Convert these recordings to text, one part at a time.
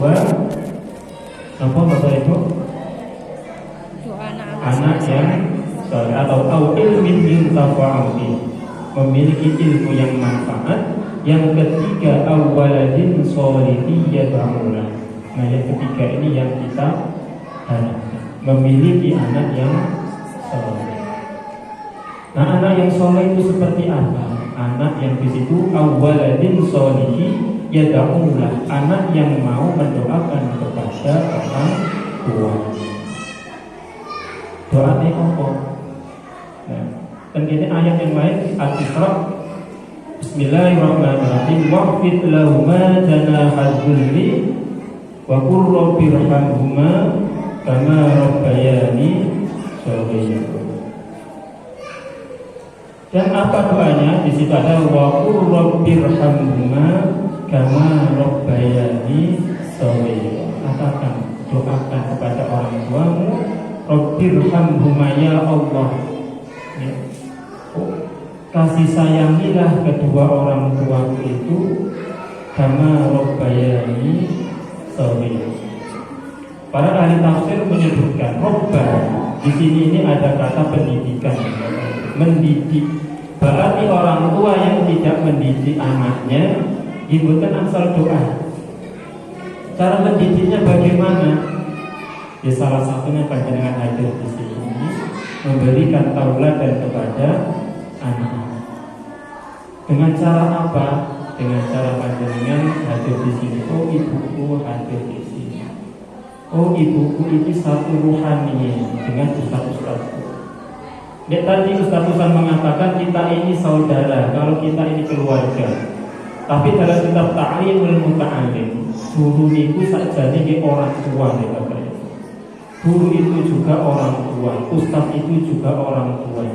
Dua, apa Bapak Ibu? Doa Anak yang soleh atau ilmin yuntafa'u bih, memiliki ilmu yang manfaat. Yang ketiga, awaladin sholihin yad'u lah. Nah, yang ketiga ini yang kita harapkan, memiliki anak yang soleh. Nah, anak yang soleh itu seperti apa? Anak yang di situ awaladin sholihin yad'u lah, anak yang mau mendoakan kepada orang tua. Doanya apa? Nah, dan ini ayat yang lain Al-Isra. Bismillahirrahmanirrahim. Waqfid lahuma janahal dhulli wa qur rabbirhamhuma kama rabbayani shaghira. Dan apa doanya? Di situ ada wa qur rabbirhamhuma kama rabbayani shaghira. Katakan, doakan kepada orang tuamu, rabbirhamhuma, ya Allah, ya. Kasih sayangilah kedua orang tuaku itu kama rabbayani shaghira. Para ahli tafsir menyebutkan robba di sini ini ada kata pendidikan, mendidik. Berarti orang tua yang tidak mendidik anaknya dibutuhkan asal doa. Cara mendidiknya bagaimana? Ya, salah satunya panjenengan hadir di sini memberikan tauladan kepada anak. Dengan cara apa? Dengan cara panjenengan hadir di sini. Oh, ibuku hadir di sini. Oh, ibuku ini satu ruhani dengan ustaz-ustazku. Ya, tadi ustaz-ustaz mengatakan kita ini saudara, kalau kita ini keluarga. Tapi dalam kitab Ta'limul Muta'allim, guru itu saja nih orang tua nih Bapak. Guru itu juga orang tua, ustaz itu juga orang tua.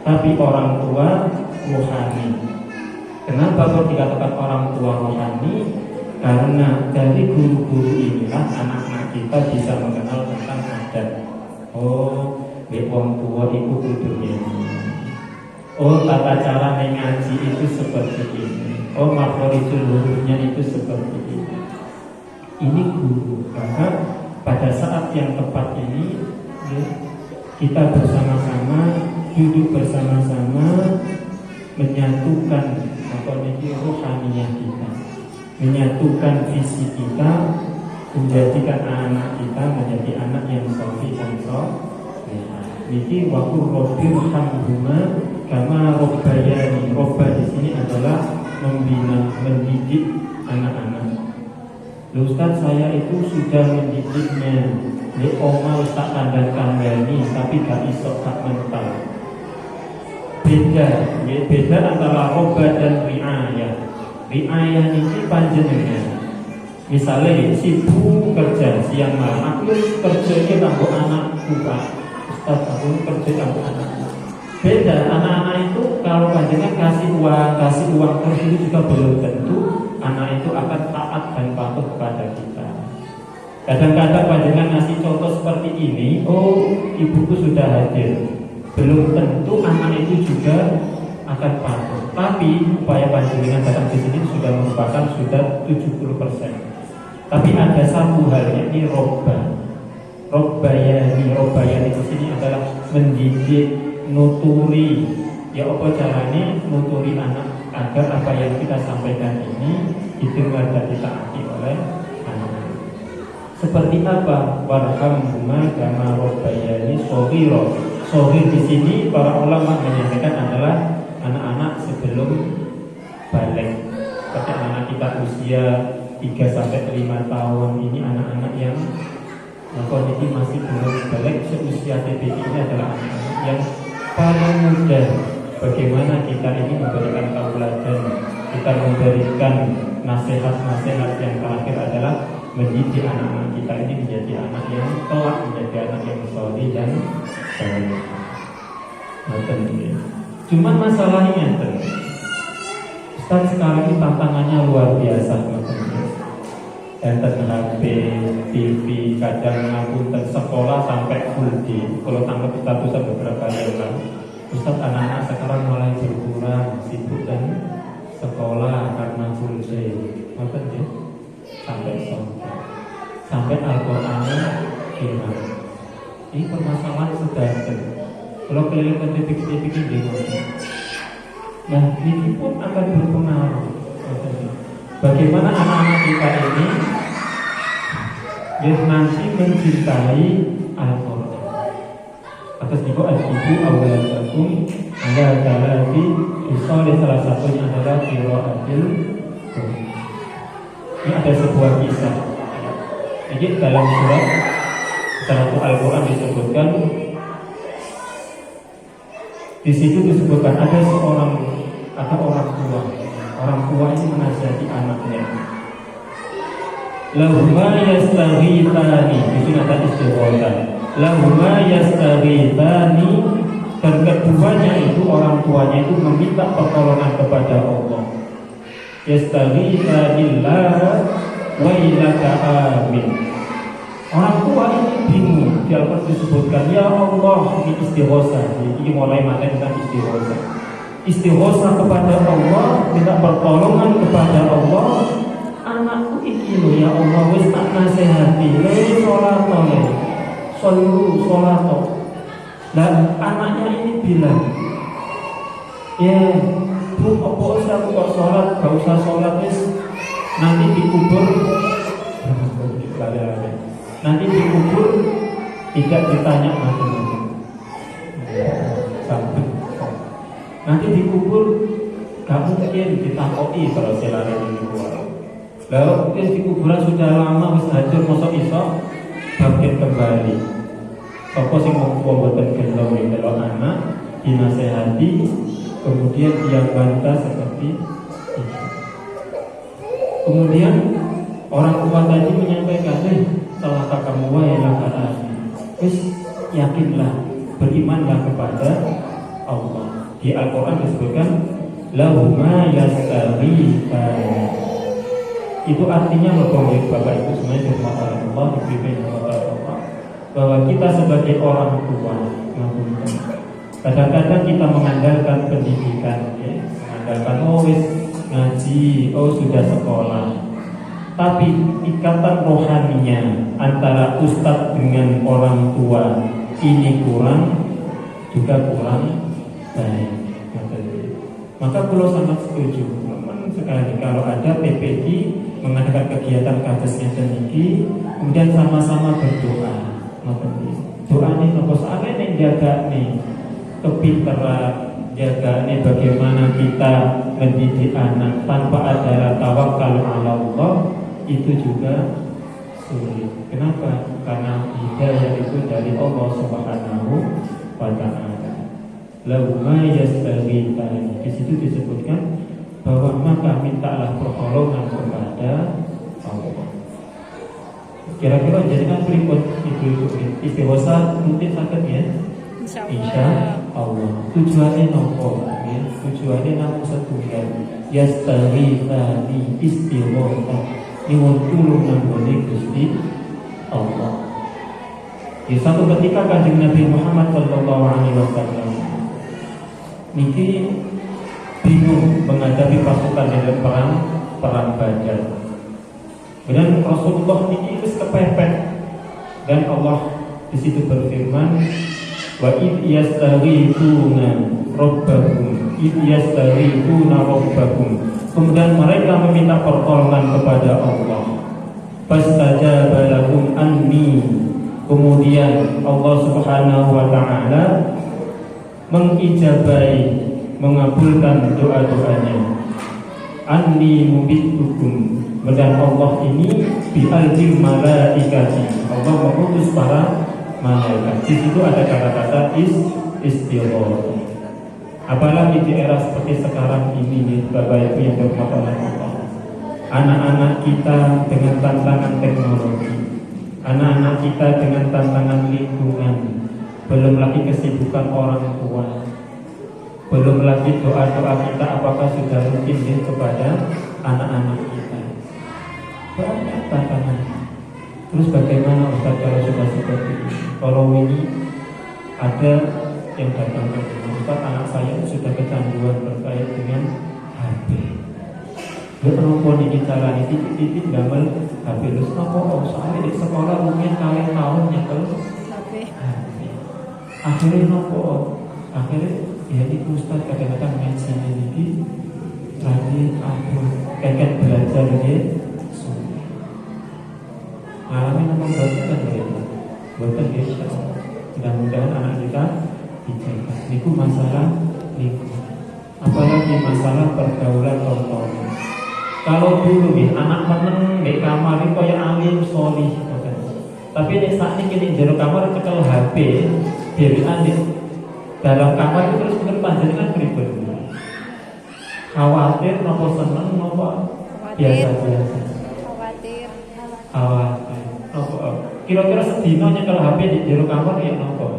Tapi orang tua rohani. Kenapa kok dikatakan orang tua rohani? Karena dari guru-guru inilah anak-anak kita bisa mengenal tentang adat. Oh, orang tua itu kudunya. Oh, tata cara mengaji itu seperti ini. Oh, makhlukul hurufnya itu seperti ini. Ini guru. Maka pada saat yang tepat ini, ya, kita bersama-sama duduk bersama-sama menyatukan rohaniyah kita, menyatukan visi kita, menjadikan anak kita menjadi anak yang soleh dan soleh. Niki waktu rabbirhamhuma kama rabbayani. Robba di sini adalah membina, mendidik anak-anak. Ustaz, saya itu sudah mendidiknya. Ini oma tak kandang-kandani, tapi gak iso tak mental. Beda antara robba dan riayah. Riayah ini panjenengan. Misalnya sibuk kerja siang malam, aku kerjanya kanggo anakku Pak. Ustaz, aku kerja kanggo anak. Beda, anak-anak itu kalau panjenengan kasih uang terus itu juga belum tentu anak itu akan taat dan patuh kepada kita. Kadang-kadang panjenengan ngasih contoh seperti ini, oh ibuku sudah hadir, belum tentu anak itu juga akan patuh. Tapi upaya panjenengan datang di sini sudah merupakan 70%. Tapi ada satu hal, yakni robbayani di sini adalah mendidik, nuturi. Ya, apa caranya nuturi anak agar apa yang kita sampaikan ini didengar dan ditaati oleh anak. Seperti apa? Warhamhuma kama rabbayani shaghira. Shaghir di sini para ulama menyampaikan adalah anak-anak sebelum balik. Seperti anak-anak kita usia 3 sampai 5 tahun ini, anak-anak yang kondisi masih belum balik. Seusia TBI ini adalah anak-anak yang paling muda. Bagaimana kita ini memberikan tauladan, kita memberikan nasihat-nasihat yang terakhir adalah mendidik anak-anak kita ini menjadi anak yang kelak menjadi anak yang soleh dan saleh. Cuman masalahnya Ustaz, sekarang ini tantangannya luar biasa. Enten HP, TV, kadang ngapunten sekolah sampai full day. Kalau tangkap kita bisa beberapa hari lalu, Ustaz, anak-anak sekarang mulai berkurang sibuk dan sekolah karena full day. Sampai sore. sampai Al-Qur'annya hilang. Ini permasalahan sedang. Kalau keliling ke titik-titik ini, nah ini pun akan berpengaruh. Bagaimana anak-anak kita ini yang nanti mencintai Al-Quran. Atas itu al-ibu awaladakum ala jalati misalnya salah satunya adalah qiraatil Quran. Ini ada sebuah kisah. Jadi dalam surat Al-Quran disebutkan, di situ disebutkan ada orang tua. Orang tua ini menasihati anaknya. Lahuma yastaghithani, di sini ada istighotsah. Lahuma yastaghithani, dan keduanya itu orang tuanya itu meminta pertolongan kepada Allah. Yastaghithanillah wa ilaka amin. Orang tua ini bingung. Di Al-Quran disebutkan, ya Allah, ini istighotsah. Jadi mulai materi tentang istighotsah. Istighotsah kepada Allah, minta pertolongan kepada Allah. Anakku iki lho ya Allah, wis tak nasihati, sholat sholat. Dan anaknya ini bilang, ya Bu, apa usah aku kok sholat, gak usah sholat wis, nanti dikubur. Nanti dikubur tidak ditanya macam-macam. Nanti dikubur gak mungkin ditakoki kalau selari ini keluar. Lalu mungkin di kuburan sudah lama wis hancur, mosok iso bangkit kembali. Sapa sing mboten gelem kalau anak dinasehati kemudian dia bantah seperti itu. Kemudian orang tua tadi menyampaikan, salah kamu wae lah, wis yakinlah, berimanlah kepada Allah. Di Al-Quran disebutkan lahuma yastaghithani. Itu artinya Bapak Ibu semuanya dirahmati Allah, dibimbing oleh Allah, bahwa kita sebagai orang tua, kadang-kadang kita mengandalkan pendidikan, ya, mengandalkan wis ngaji, sudah sekolah. Tapi ikatan rohaninya antara ustadz dengan orang tua ini kurang baik. Maka kalau sangat setuju, teman sekali kalau ada PPD mengadakan kegiatan kadesnya tinggi, kemudian sama-sama berdoa. Doa ini nopo saatnya nih jaga nih kepintaran, jaga nih bagaimana kita mendidik anak tanpa ada tawakal ala Allah, itu juga sulit. Kenapa? Karena hidayah itu dari Allah Subhanahu wa Ta'ala. Lahuma yastaghithani. Di situ disebutkan bahwa maka mintalah pertolongan kepada Allah. Kira-kira jadikan berikut itu istighotsah mungkin sakit ya. Insya Allah. Tujuannya nopo? Ya, tujuannya namun setunggal. Yastaghithani istighotsah. Nyuwun tulung nambone Gusti Allah. Di satu ketika Kanjeng Nabi Muhammad sallallahu alaihi wasallam niki bingung menghadapi pasukan dalam perang Badar. Dan Rasulullah niki wis kepepet, dan Allah di situ berfirman, wa id yastaghithuna rabbakum, kemudian mereka meminta pertolongan kepada Allah. Fastajaba lahum anni, kemudian Allah Subhanahu wa Ta'ala mengijabai, mengabulkan doa-doanya. Anni mubitukum, dan Allah ini bi'aljim malaikati, Allah mengutus para malaikat. Di situ ada kata-kata istighotsah. Apalagi di era seperti sekarang ini nih, Bapak Ibu yang berkata Allah, anak-anak kita dengan tantangan teknologi, anak-anak kita dengan tantangan lingkungan, belum lagi kesibukan orang tua, belum lagi doa-doa kita apakah sudah rutin ya kepada anak-anak kita. Banyak tantangan. Terus bagaimana Ustaz kalau sudah seperti ini? Kalau ini ada yang datang ke Ustaz, anak saya sudah kecanduan terkait dengan HP. Dia perempuan ini cara ini titik-titik gambar HP. Terus apa? Saya di sekolah sekolah mungkin kalian tahun nyekel Tapi akhirnya nopo akhirnya ya itu Ustaz kadang-kadang ngaji ini lagi aku kayak belajar ini ngalamin apa buatan mereka buatan insya Allah mudah-mudahan anak kita dijaga itu masalah lingkungan apalagi masalah pergaulan tonton. Kalau dulu nih anak meneng di kamar itu kayak alim solih tapi ini saat ini kini jero kamar cekel HP diri adik dalam kamar itu terus berpanjangan berikut khawatir nopo seneng nopo biasa-biasa khawatir. khawatir nopo kira-kira sedinonya kalau HP di jero kamar ya nopo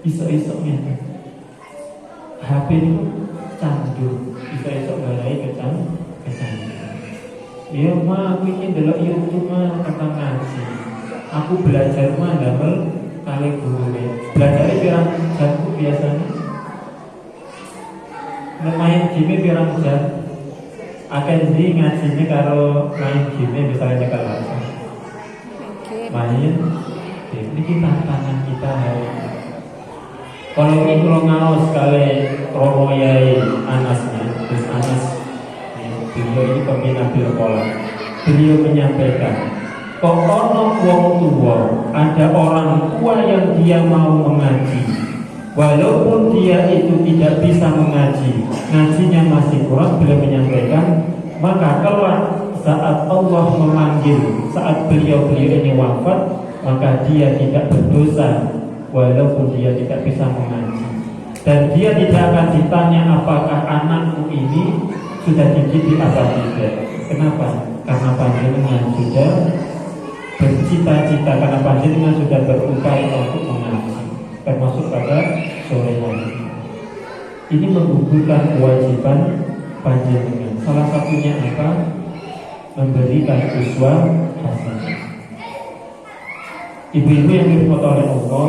iso-isonya HP itu candu iso-iso galai kecandu ya mah aku ingin delok YouTube mah tentang ngaji aku belajar mah damel kali guru belajarnya pirang jamku biasanya main game pirang jam akan di ngajinya kalau main game misalnya kalau main ini tantangan kita hari ini. Kalau ini kalau ngawas sekali Romo Yai Anasnya terus Anas beliau ini pembina sekolah beliau menyampaikan kok ono wong tua ada orang tua yang dia mau mengaji walaupun dia itu tidak bisa mengaji ngajinya masih kurang beliau menyampaikan maka kelak saat Allah memanggil saat beliau ini wafat maka dia tidak berdosa walaupun dia tidak bisa mengaji dan dia tidak akan ditanya apakah anakmu ini sudah dididik apa tidak. Kenapa? Karena panjenengan sudah bercita-cita, karena panjenengan sudah berupaya untuk mengaji, termasuk pada sore hari. Ini menggugurkan kewajiban panjenengan. Salah satunya apa? Memberikan uswah hasanah. Ibu-ibu yang dirahmati oleh Allah,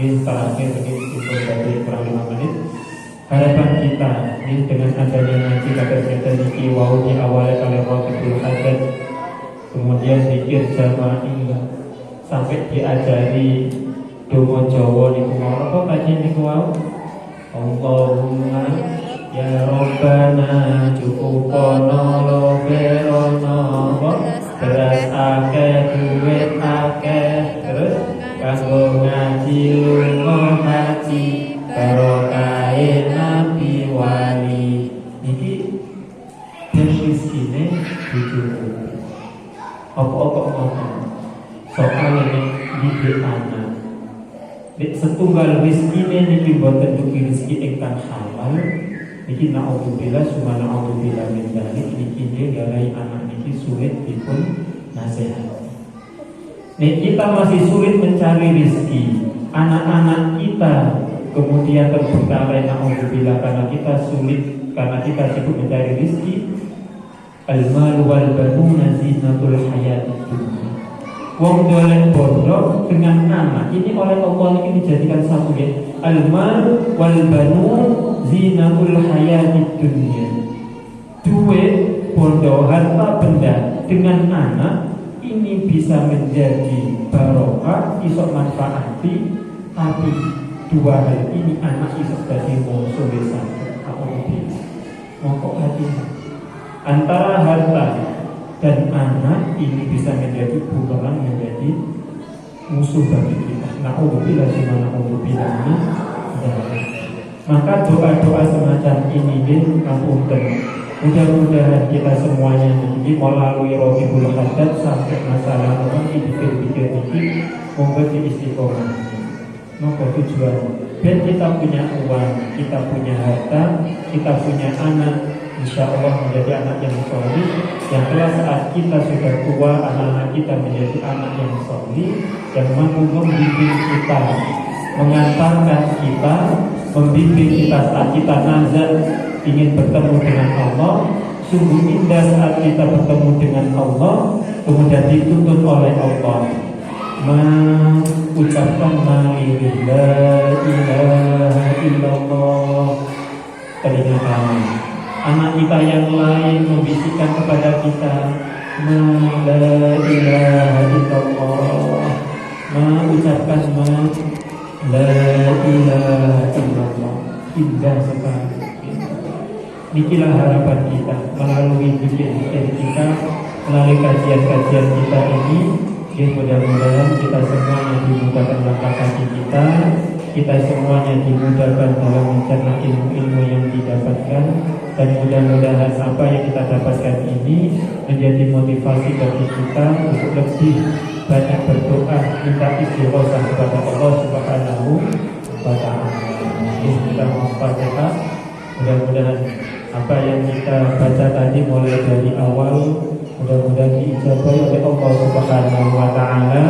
ini terakhir ini dari kurang 5 menit. Harapan kita ini dengan adanya ngaji kata-kata niki wau di awalnya kali Rabbul Hadat kemudian zikir jama'i sampai diajari donga Jawa niku mau apa kaji niku wau Allahumma ya Rabbana cukupono lo berono beras akeh duit akeh terus kanggo ngaji lunga haji barokai nabi wali niki rezekine dicukupi apa-apa ngoten soal ini didik anak setunggal rezekine niki boten dugi rezeki ingkang halal niki naudzubillah summa naudzubillah min dzalik niki garai anak niki sulit dipun nasihati nek kita masih sulit mencari rezeki anak-anak kita kemudian terbengkalai naudzubillah karena kita sulit karena kita sibuk mencari rezeki al-mal wal banuna zinatul hayatid dunya wong dolek bondo dengan anak ini oleh Allah ini dijadikan satu ya al-mal wal banun zinatul hayatid dunya duit bondo harta benda dengan anak ini bisa menjadi barokah iso manfaati tapi dua hal ini anak iso dadi musuh desa apa mungkin mongko hati antara harta dan anak ini bisa menjadi bumerang menjadi musuh bagi kita naudzubillah summa naudzubillah maka doa-doa semacam ini bin ngapunten mudah-mudahan kita semuanya ini melalui Rabbul Hadat sampai masalah orang dipikir-pikir ini monggo istiqomah maka tujuan dan kita punya uang, kita punya harta, kita punya anak, insya Allah menjadi anak yang solih. Yang telah saat kita sudah tua, anak-anak kita menjadi anak yang solih, yang mampu membimbing kita, mengantarkan kita, membimbing kita saat kita nazar ingin bertemu dengan Allah. Sungguh indah saat kita bertemu dengan Allah, kemudian dituntut oleh Allah. Mengucapkan la ilaha illallah telinga kami anak kita yang lain membisikkan kepada kita la ilaha La ilaha illallah. Indah sekali. Inilah harapan kita melalui zikir-zikir kita, melalui kajian-kajian kita ini. Mudah-mudahan kita semuanya dimudahkan langkah kaki kita semuanya dimudahkan dalam mencerna ilmu-ilmu yang didapatkan, dan mudah-mudahan apa yang kita dapatkan ini menjadi motivasi bagi kita untuk lebih banyak berdoa, minta istighosah kepada Allah Subhanahu wa Ta'ala. Kita Al-Fatihah. Mudah-mudahan apa yang kita baca tadi mulai dari awal mudah-mudahan diijabahi oleh Allah Subhanahu wa Ta'ala,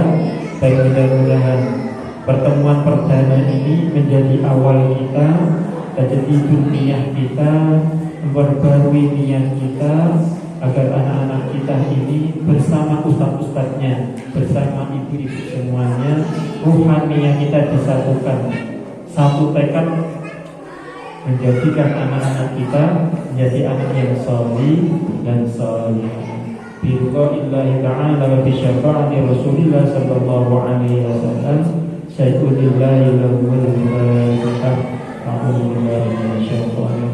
dan mudah-mudahan pertemuan perdana ini menjadi awal kita, jadi niat kita, memperbarui niat kita agar anak-anak kita ini bersama ustaz-ustaznya, bersama ibu-ibu semuanya, ruhaniyah kita disatukan, satu tekad menjadikan anak-anak kita menjadi anak yang sholih dan sholihah. Billahi ta'ala wa bi syafaati Rasulillah sallallahu alaihi wasallam. Syai'ulillahi lahul fatihah. A'udzu billahi minasyaitonir